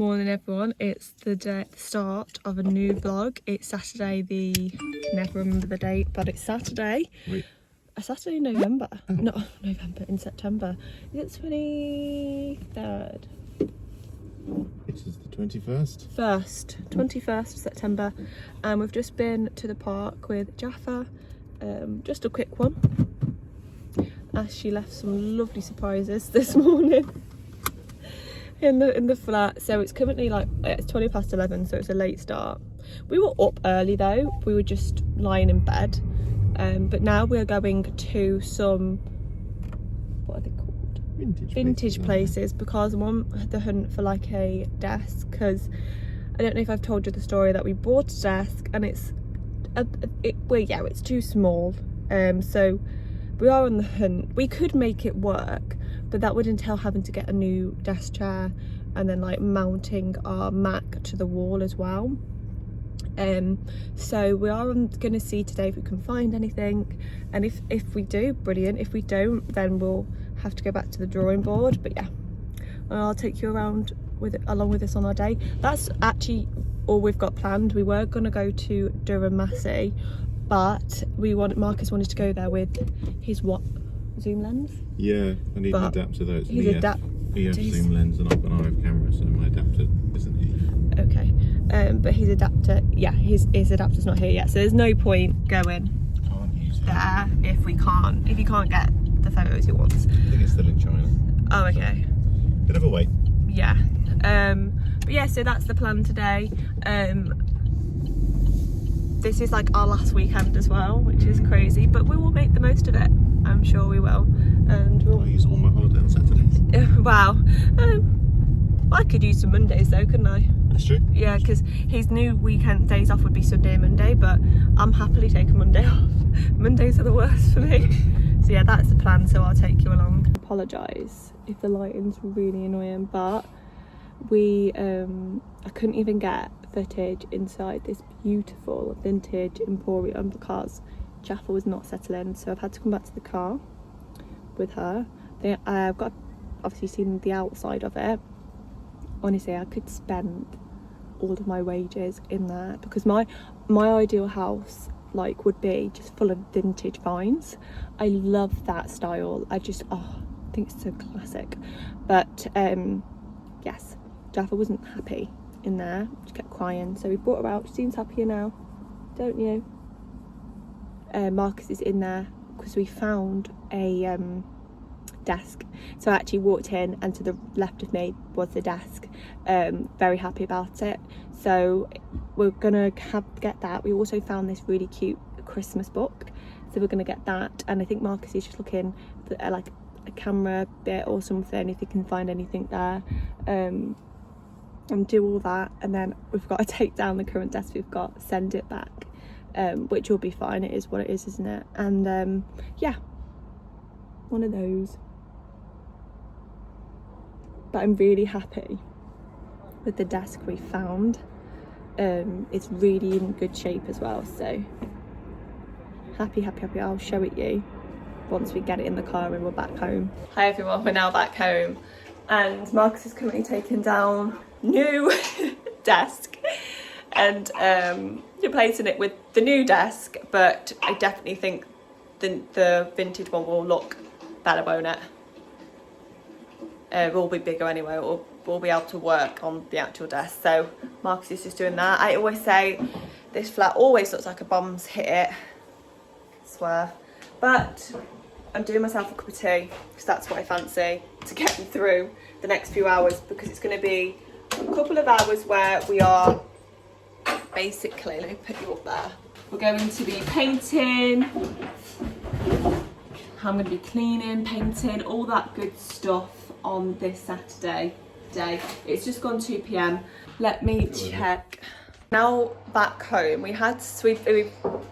Morning everyone, it's the start of a new vlog. It's Saturday, never remember the date, but it's Saturday. Wait. A Saturday in November. Oh. Not November, in September. Is it 23rd? It is the 21st. 21st of September. And we've just been to the park with Jaffa. Just a quick one. As she left some lovely surprises this morning. In the flat. So it's currently it's 11:20, so it's a late start. We were up early though, we were just lying in bed, but now we're going to some, what are they called, vintage places, because I'm on the hunt for like a desk, because I don't know if I've told you the story that we bought a desk and it's too small, so we are on the hunt. We could make it work, but that would entail having to get a new desk chair and then like mounting our Mac to the wall as well. So we are going to see today if we can find anything, and if we do, brilliant. If we don't, then we'll have to go back to the drawing board. But yeah, I'll take you around along with us on our day. That's actually all we've got planned. We were going to go to Durham Massey, but Marcus wanted to go there with his zoom lens. Yeah, I need an adapter though. It's an EF zoom lens, and I've got an RF camera, so my adapter isn't here. Okay, but his adapter, his adapter's not here yet, so there's no point going there if he can't get the photos he wants. I think it's still in China. Oh, okay. Bit of a wait. Yeah. But yeah, so that's the plan today. This is like our last weekend as well, which is crazy, but we will make the most of it. I'm sure we will. And I'll use all my holiday on Saturdays. Wow. I could use some Mondays though, couldn't I? That's true. Yeah, because his new weekend days off would be Sunday and Monday, but I'm happily taking Monday off. Mondays are the worst for me. So yeah, that's the plan, so I'll take you along. Apologise if the lighting's really annoying, but I couldn't even get footage inside this beautiful vintage emporium because Jaffa was not settling, so I've had to come back to the car with her. I've got obviously seen the outside of it. Honestly, I could spend all of my wages in there, because my ideal house would be just full of vintage finds. I love that style. I think it's so classic. But yes, Jaffa wasn't happy in there. She kept crying, so we brought her out. She seems happier now, don't you? Marcus is in there because we found a desk. So I actually walked in, and to the left of me was the desk. Very happy about it. So we're gonna get that. We also found this really cute Christmas book, so we're gonna get that. And I think Marcus is just looking for like a camera bit or something, if he can find anything there, and do all that. And then we've got to take down the current desk we've got, send it back, which will be fine. It is what it is, isn't it? And yeah, one of those. But I'm really happy with the desk we found. It's really in good shape as well, so happy. I'll show it you once we get it in the car and we're back home. Hi everyone, we're now back home, and Marcus is currently taking down new desk and replacing it with the new desk, but I definitely think the vintage one will look better, won't it? Will be bigger anyway. We'll be able to work on the actual desk. So Marcus is just doing that. I always say this flat always looks like a bomb's hit it. I swear. But I'm doing myself a cup of tea because that's what I fancy to get me through the next few hours, because it's going to be a couple of hours where we are basically, let me put you up there. We're going to be painting. I'm going to be cleaning, painting, all that good stuff on this Saturday day. It's just gone 2 p.m. Let me check. Now back home,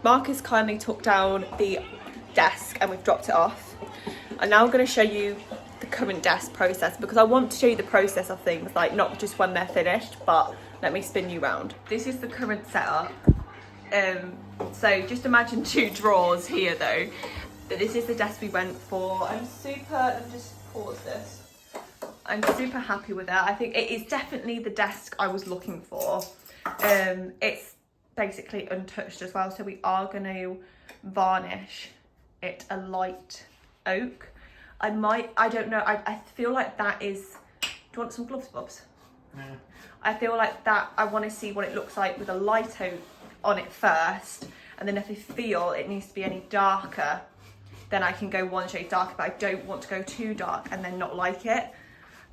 Marcus kindly took down the desk and we've dropped it off. And now I'm going to show you the current desk process, because I want to show you the process of things, like not just when they're finished, but let me spin you round. This is the current setup. So just imagine 2 drawers here though. But this is the desk we went for. Let me just pause this. I'm super happy with it. I think it is definitely the desk I was looking for. It's basically untouched as well, so we are going to varnish it a light oak. I don't know, I feel like that is, do you want some gloves, Bobs? Yeah. I feel like that, I want to see what it looks like with a light oak on it first, and then if I feel it needs to be any darker, then I can go one shade darker, but I don't want to go too dark and then not like it.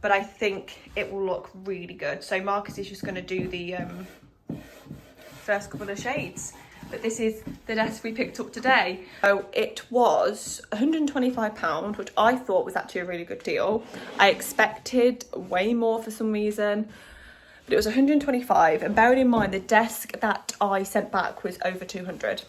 But I think it will look really good. So Marcus is just going to do the first couple of shades. But this is the desk we picked up today. So it was £125, which I thought was actually a really good deal. I expected way more for some reason, but it was 125. And bearing in mind, the desk that I sent back was over 200.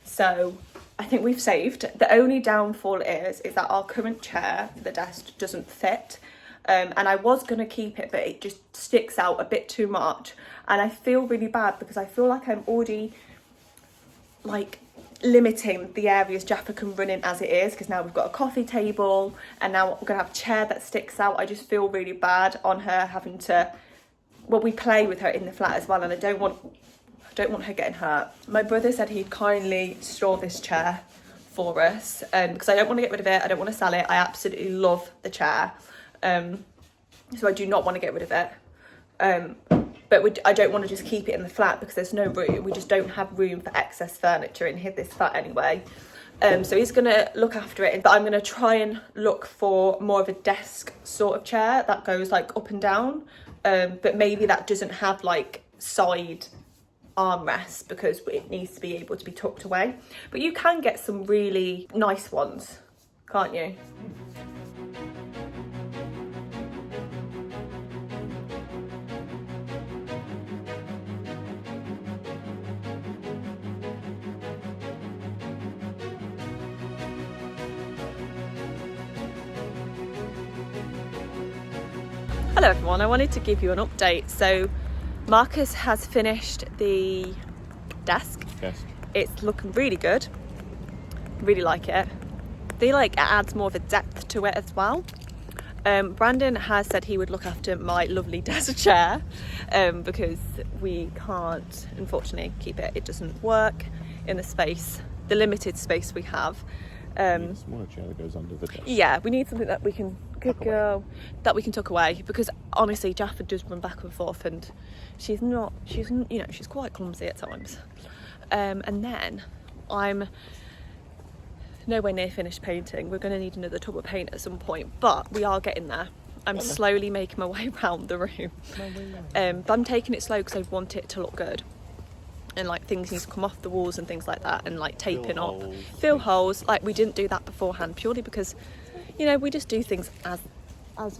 So I think we've saved. The only downfall is that our current chair for the desk doesn't fit. And I was going to keep it, but it just sticks out a bit too much. And I feel really bad because I feel like I'm already like limiting the areas Jaffa can run in as it is, because now we've got a coffee table and now we're going to have a chair that sticks out. I just feel really bad on her having to, well, we play with her in the flat as well, and I don't want her getting hurt. My brother said he'd kindly store this chair for us because I don't want to get rid of it. I don't want to sell it. I absolutely love the chair. So I do not want to get rid of it. But I don't want to just keep it in the flat because there's no room. We just don't have room for excess furniture in this flat anyway. So he's going to look after it. But I'm going to try and look for more of a desk sort of chair that goes like up and down. But maybe that doesn't have like side armrests because it needs to be able to be tucked away. But you can get some really nice ones, can't you? Hello everyone, I wanted to give you an update. So Marcus has finished the desk. It's looking really good. Really like it. I feel like it adds more of a depth to it as well. Brandon has said he would look after my lovely desk chair because we can't unfortunately keep it. It doesn't work in the limited space we have. A smaller chair that goes under the desk. Yeah, we need something that we can tuck away, because honestly Jaffa does run back and forth and she's quite clumsy at times. And then I'm nowhere near finished painting. We're going to need another tub of paint at some point, but we are getting there. I'm slowly making my way around the room. But I'm taking it slow because I want it to look good. And like things need to come off the walls and things like that, and like taping up, fill holes. Like we didn't do that beforehand purely because, we just do things as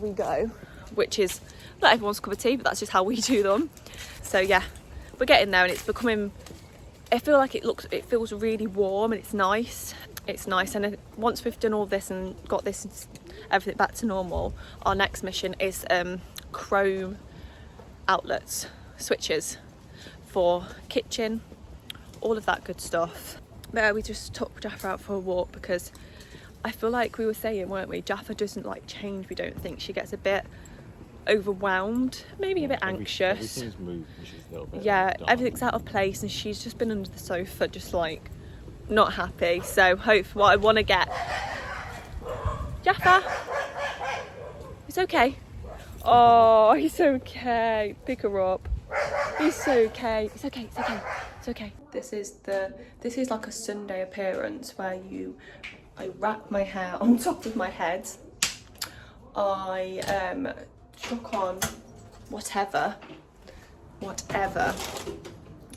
we go, which is not everyone's cup of tea, but that's just how we do them. So yeah, we're getting there, and it's becoming. I feel like it feels really warm and it's nice. It's nice, and once we've done all this and got this everything back to normal, our next mission is chrome outlets, switches for kitchen, all of that good stuff. But we just took Jaffa out for a walk because I feel like we were saying, weren't we, Jaffa doesn't like change. We don't think. She gets a bit overwhelmed, maybe a bit anxious. Everything's moved and she's a little bit everything's out of place, and she's just been under the sofa just like not happy. So what I want to get, Jaffa, it's okay. Oh, he's okay. Pick her up. It's okay. It's okay. It's okay. It's okay. This is like a Sunday appearance where I wrap my hair on top of my head. I chuck on whatever,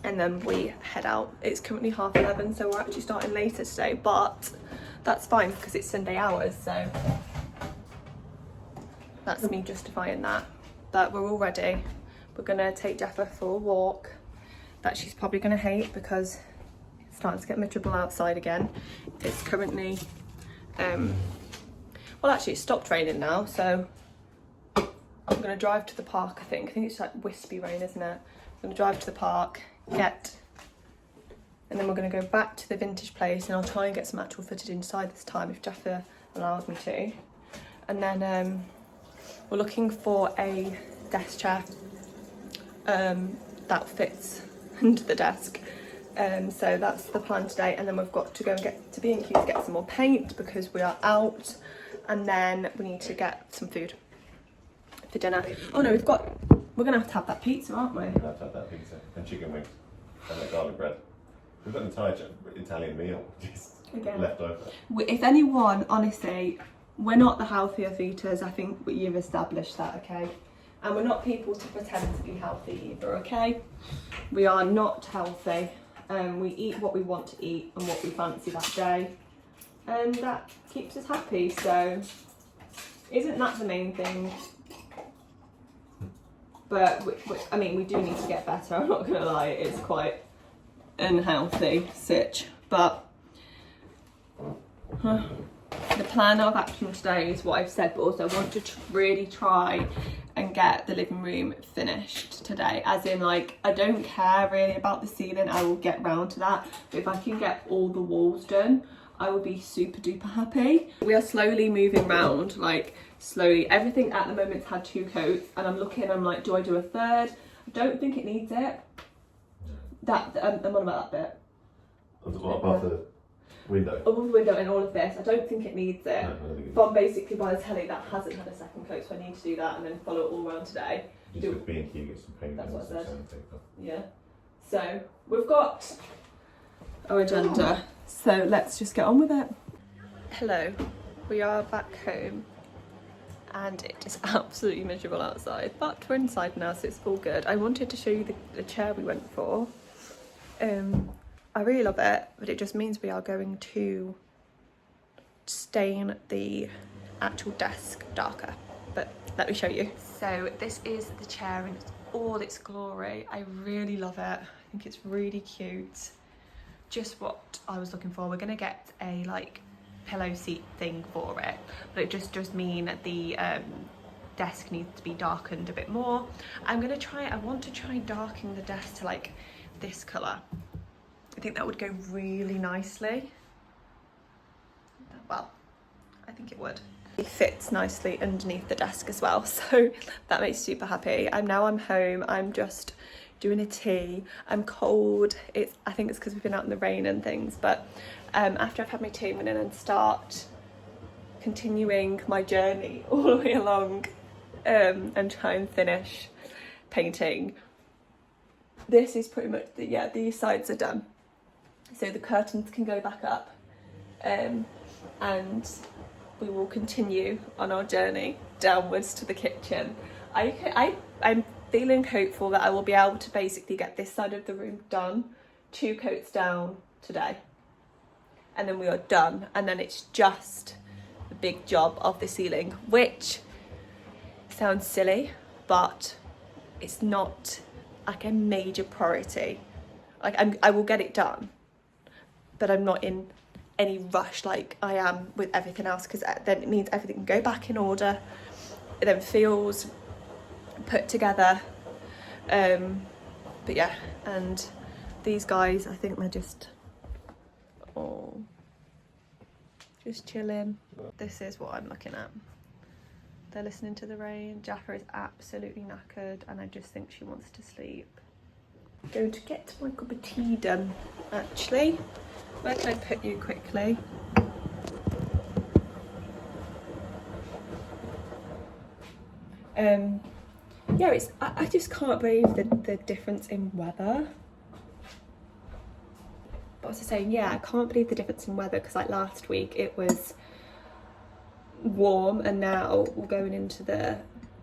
and then we head out. It's currently 11:30, so we're actually starting later today, but that's fine because it's Sunday hours, so that's me justifying that. But we're all ready. We're gonna take Jaffa for a walk that she's probably gonna hate because it's starting to get miserable outside again. It's currently, well actually it stopped raining now, so I'm gonna drive to the park. I think it's like wispy rain, isn't it? I'm gonna drive to the park, and then we're gonna go back to the vintage place, and I'll try and get some actual footage inside this time if Jaffa allows me to. And then We're looking for a desk chair that fits under the desk. So that's the plan today, and then we've got to go and get to B&Q to get some more paint because we are out, and then we need to get some food for dinner. Oh no, we're gonna have to have that pizza, aren't we? We're gonna have to have that pizza and chicken wings and that garlic bread. We've got an entire Italian meal just left over. If anyone, honestly, we're not the healthiest eaters. I think you've established that, okay? And we're not people to pretend to be healthy either, okay? We are not healthy. We eat what we want to eat and what we fancy that day, and that keeps us happy. So isn't that the main thing? But I mean, we do need to get better, I'm not gonna lie. It's quite unhealthy sitch, but the plan of action today is what I've said, but also I want to really try and get the living room finished today, as in, like, I don't care really about the ceiling, I will get round to that, but if I can get all the walls done, I will be super duper happy. We are slowly moving round, like slowly. Everything at the moment's had 2 coats, and I'm looking, I'm like, do I do a third? I don't think it needs it. I'm on about that bit. Above the window? Above the window and all of this, I don't think it needs it. But basically by the telly that hasn't had a second coat, so I need to do that and then follow it all around today. Just with B&Q, get some paint. That's what I said. Sandpaper. Yeah. So we've got our agenda, so let's just get on with it. Hello, we are back home and it is absolutely miserable outside, but we're inside now, so it's all good. I wanted to show you the chair we went for. I really love it, but it just means we are going to stain the actual desk darker, but let me show you. So this is the chair in all its glory. I really love it. I think it's really cute. Just what I was looking for. We're gonna get a like pillow seat thing for it, but it just does mean that the desk needs to be darkened a bit more. I want to try darkening the desk to like this colour. I think that would go really nicely. Well, I think it would. It fits nicely underneath the desk as well, so that makes me super happy. I'm home, I'm just doing a tea. I'm cold. I think it's because we've been out in the rain and things, but after I've had my tea, I'm gonna then start continuing my journey all the way along and try and finish painting. This is pretty much these sides are done, so the curtains can go back up, and we will continue on our journey downwards to the kitchen. I'm feeling hopeful that I will be able to basically get this side of the room done, 2 coats down today, and then we are done, and then it's just the big job of the ceiling, which sounds silly, but it's not like a major priority. Like I will get it done, but I'm not in any rush like I am with everything else, because then it means everything can go back in order. It then feels put together. But yeah, and these guys, I think they're just chilling. This is what I'm looking at. They're listening to the rain. Jaffa is absolutely knackered, and I just think she wants to sleep. I'm going to get my cup of tea done, actually. Where can I put you quickly? Yeah, I just can't believe the difference in weather. But I was saying, yeah, I can't believe the difference in weather, because like last week it was warm, and now we're going into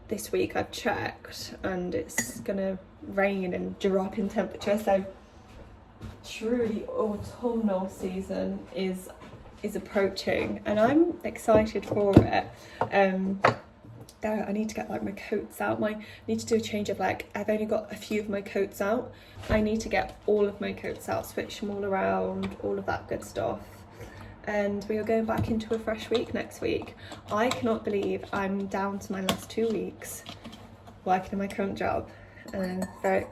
this week I've checked and it's gonna rain and drop in temperature, so truly autumnal season is approaching, and I'm excited for it. I need to get like my coats out. I need to do a change of, like, I've only got a few of my coats out. I need to get all of my coats out, switch them all around, all of that good stuff. And we are going back into a fresh week next week. I cannot believe I'm down to my last 2 weeks working in my current job, and I'm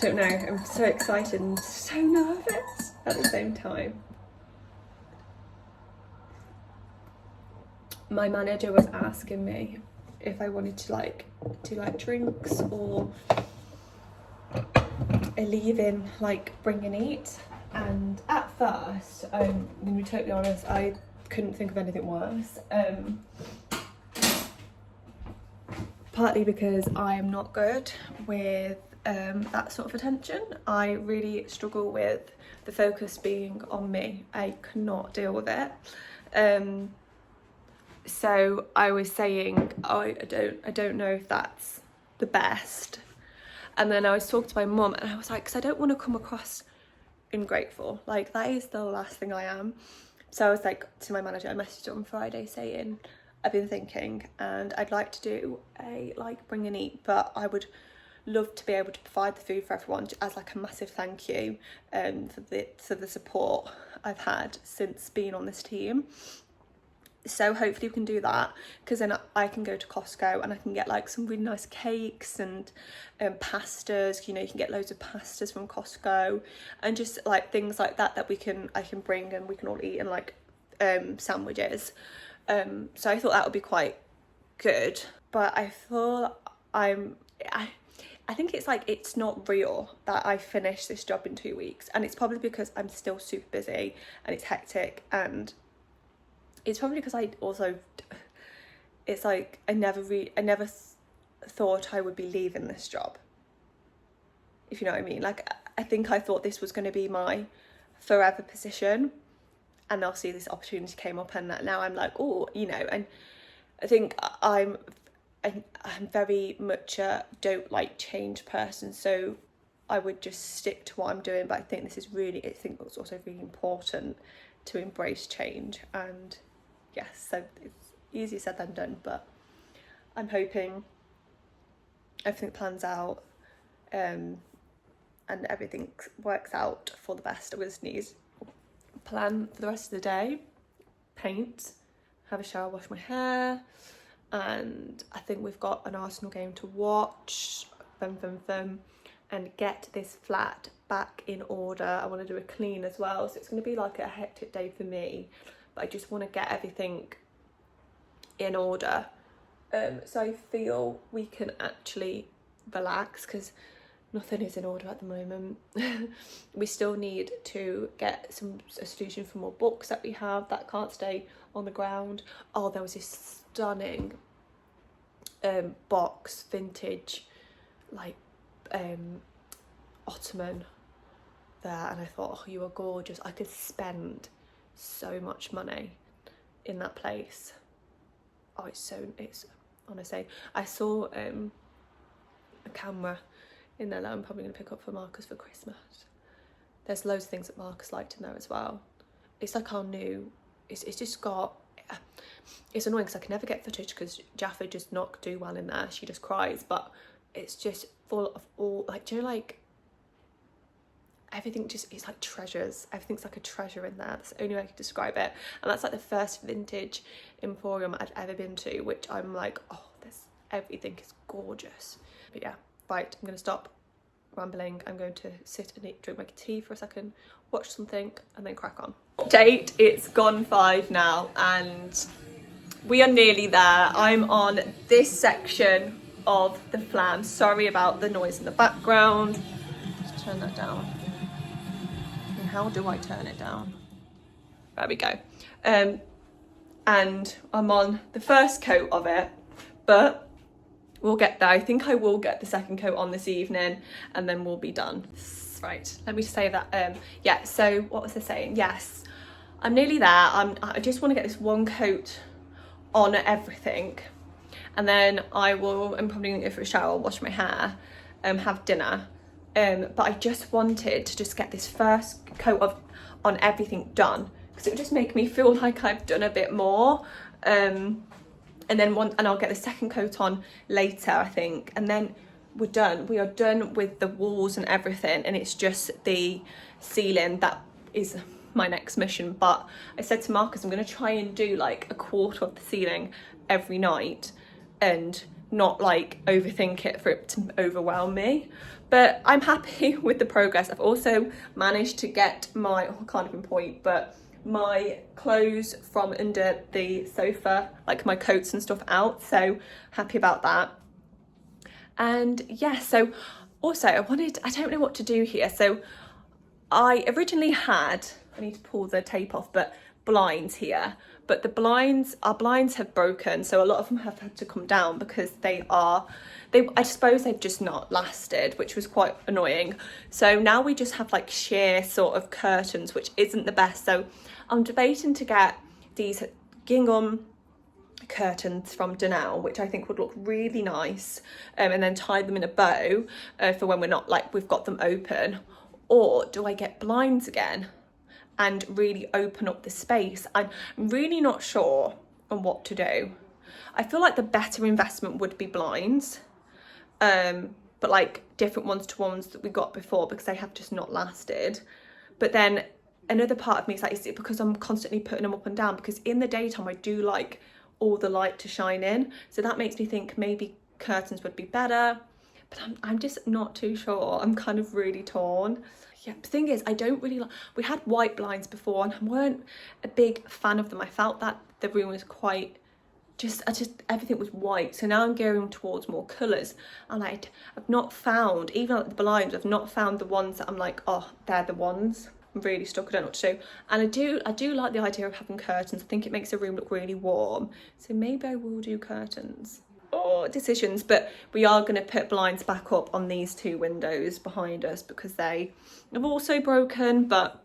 don't know, I'm so excited and so nervous at the same time. My manager was asking me if I wanted to like do like drinks or a leave-in like bring and eat. And at first, I'm gonna be totally honest, I couldn't think of anything worse. Partly because I am not good with that sort of attention. I really struggle with the focus being on me. I cannot deal with it. So I was saying, oh, I don't know if that's the best. And then I was talking to my mum and I was like, because I don't want to come across ungrateful. Like, that is the last thing I am. So I was like to my manager, I messaged her on Friday saying, I've been thinking and I'd like to do a like bring and eat, but I would love to be able to provide the food for everyone as like a massive thank you for the support I've had since being on this team. So hopefully we can do that, because then I can go to Costco and I can get like some really nice cakes and pastas. You know, you can get loads of pastas from Costco and just like things like that I can bring and we can all eat, and like sandwiches. So I thought that would be quite good, but I thought I think it's like, it's not real that I finish this job in 2 weeks, and it's probably because I'm still super busy and it's hectic, and it's probably because it's like I never thought I would be leaving this job, if you know what I mean. Like, I think I thought this was going to be my forever position, and obviously this opportunity came up, and now I'm like, oh, you know. And I think I'm very much a don't like change person, so I would just stick to what I'm doing. But I think it's also really important to embrace change. And yes, so it's easier said than done, but I'm hoping everything plans out and everything works out for the best. I just need plan for the rest of the day, paint, have a shower, wash my hair, and I think we've got an Arsenal game to watch, and get this flat back in order. I want to do a clean as well, so it's going to be like a hectic day for me, but I just want to get everything in order, so I feel we can actually relax, because nothing is in order at the moment. We still need to get a solution for more books that we have that can't stay on the ground. Oh, there was this stunning box, vintage, like ottoman there, and I thought, oh, you are gorgeous. I could spend so much money in that place. Oh, it's honestly, I saw a camera in there that I'm probably going to pick up for Marcus for Christmas. There's loads of things that Marcus liked in there as well. It's like our new, it's just got, it's annoying because I can never get footage because Jaffa does not do well in there. She just cries, but it's just full of all, like, do you know, like, everything just, it's like treasures. Everything's like a treasure in there. That's the only way I could describe it. And that's like the first vintage emporium I've ever been to, which I'm like, oh, everything is gorgeous. But yeah, right, I'm going to stop rambling. I'm going to sit and drink my tea for a second, watch something, and then crack on. Date, it's gone 5 now, and we are nearly there. I'm on this section of the flam. Sorry about the noise in the background. Just turn that down. And how do I turn it down? There we go. And I'm on the first coat of it, but we'll get there. I think I will get the second coat on this evening, and then we'll be done. Right, let me say that. Yeah, so what was I saying? Yes, I'm nearly there. I just want to get this one coat on everything, and then I'm probably gonna go for a shower, wash my hair, have dinner. But I just wanted to just get this first coat on everything done, because it would just make me feel like I've done a bit more. And then I'll get the second coat on later, I think, and then we're done. We are done with the walls and everything, and it's just the ceiling that is my next mission. But I said to Marcus, I'm going to try and do like a quarter of the ceiling every night and not like overthink it for it to overwhelm me. But I'm happy with the progress. I've also managed to get my, I can't even point, but my clothes from under the sofa, like my coats and stuff out, so happy about that. And yeah, so also I don't know what to do here. So I originally had, I need to pull the tape off, but blinds here, but our blinds have broken, so a lot of them have had to come down because I suppose they've just not lasted, which was quite annoying. So now we just have like sheer sort of curtains, which isn't the best. So I'm debating to get these gingham curtains from Dunelm, which I think would look really nice, and then tie them in a bow for when we're not like we've got them open. Or do I get blinds again and really open up the space? I'm really not sure on what to do. I feel like the better investment would be blinds, but like different ones to ones that we got before, because they have just not lasted. But then another part of me is like, is it because I'm constantly putting them up and down? Because in the daytime I do like all the light to shine in, so that makes me think maybe curtains would be better, but I'm just not too sure. I'm kind of really torn. Yeah, the thing is, I don't really like, we had white blinds before and I weren't a big fan of them. I felt that the room was quite everything was white. So now I'm gearing towards more colours, and I've not found, even like the blinds, I've not found the ones that I'm like, oh, they're the ones. I'm really stuck, I don't know what to do. And I do like the idea of having curtains. I think it makes a room look really warm. So maybe I will do curtains. Oh, decisions. But we are going to put blinds back up on these two windows behind us because they have also broken, but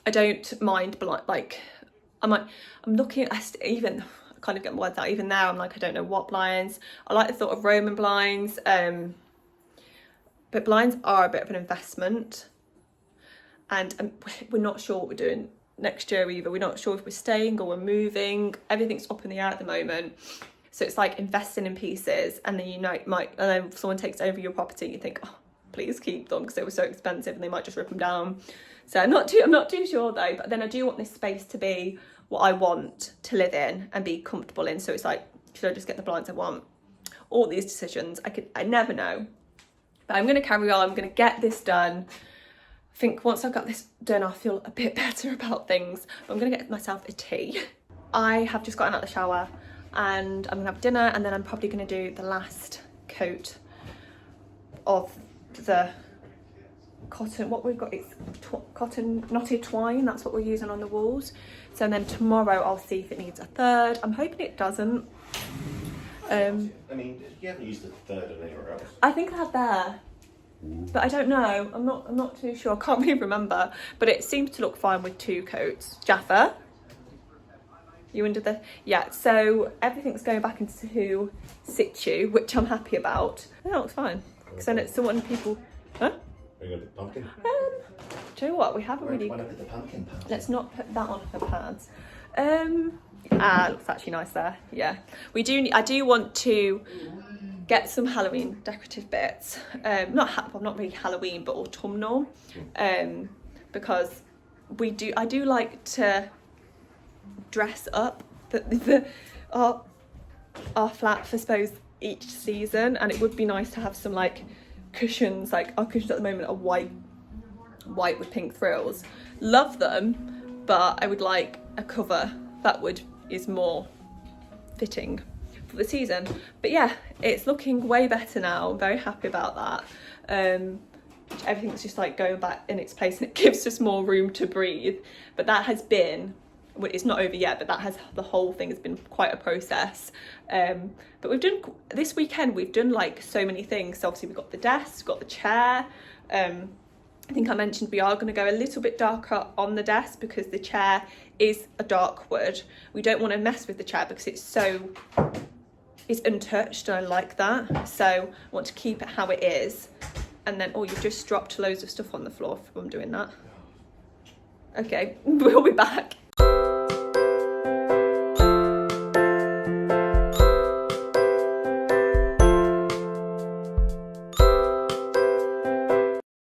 I don't mind like I'm looking at even, I kind of get my words out, even there I'm like, I don't know what blinds. I like the thought of Roman blinds, but blinds are a bit of an investment, and we're not sure what we're doing next year either. We're not sure if we're staying or we're moving. Everything's up in the air at the moment. So it's like investing in pieces, and then it might, and then if someone takes over your property, you think, oh, please keep them because they were so expensive, and they might just rip them down. So I'm not too sure though. But then I do want this space to be what I want to live in and be comfortable in. So it's like, should I just get the blinds I want? All these decisions, I never know. But I'm gonna carry on. I'm gonna get this done. I think once I've got this done, I'll feel a bit better about things. I'm gonna get myself a tea. I have just gotten out of the shower and I'm gonna have dinner, and then I'm probably gonna do the last coat of the cotton, what we've got is cotton knotted twine. That's what we're using on the walls. So then tomorrow I'll see if it needs a third. I'm hoping it doesn't. I mean, you haven't used the third on anywhere else. I think I have there, but I don't know. I'm not too sure. I can't really remember. But it seems to look fine with two coats. Jaffa, you under the, yeah. So everything's going back into situ, which I'm happy about. That looks fine. Because then it's someone people, huh? Are you gonna put pumpkin? Do you know what? We haven't really. Why not put the pumpkin pads? Let's not put that on her pads. Looks actually nice there. Yeah, we do. I do want to get some Halloween decorative bits. Not really Halloween, but autumnal. Because I do like to dress up our flat for suppose each season, and it would be nice to have some like cushions. Like our cushions at the moment are white with pink frills. Love them, but I would like a cover that is more fitting for the season. But yeah, it's looking way better now. I'm very happy about that. Everything's just like going back in its place, and it gives us more room to breathe. But that has been, well, it's not over yet, but the whole thing has been quite a process. But we've done, this weekend we've done like so many things. So obviously we've got the desk, got the chair. I think I mentioned we are going to go a little bit darker on the desk because the chair is a dark wood. We don't want to mess with the chair because it's untouched, and I like that. So I want to keep it how it is. And then, oh, you've just dropped loads of stuff on the floor from doing that. Okay, we'll be back.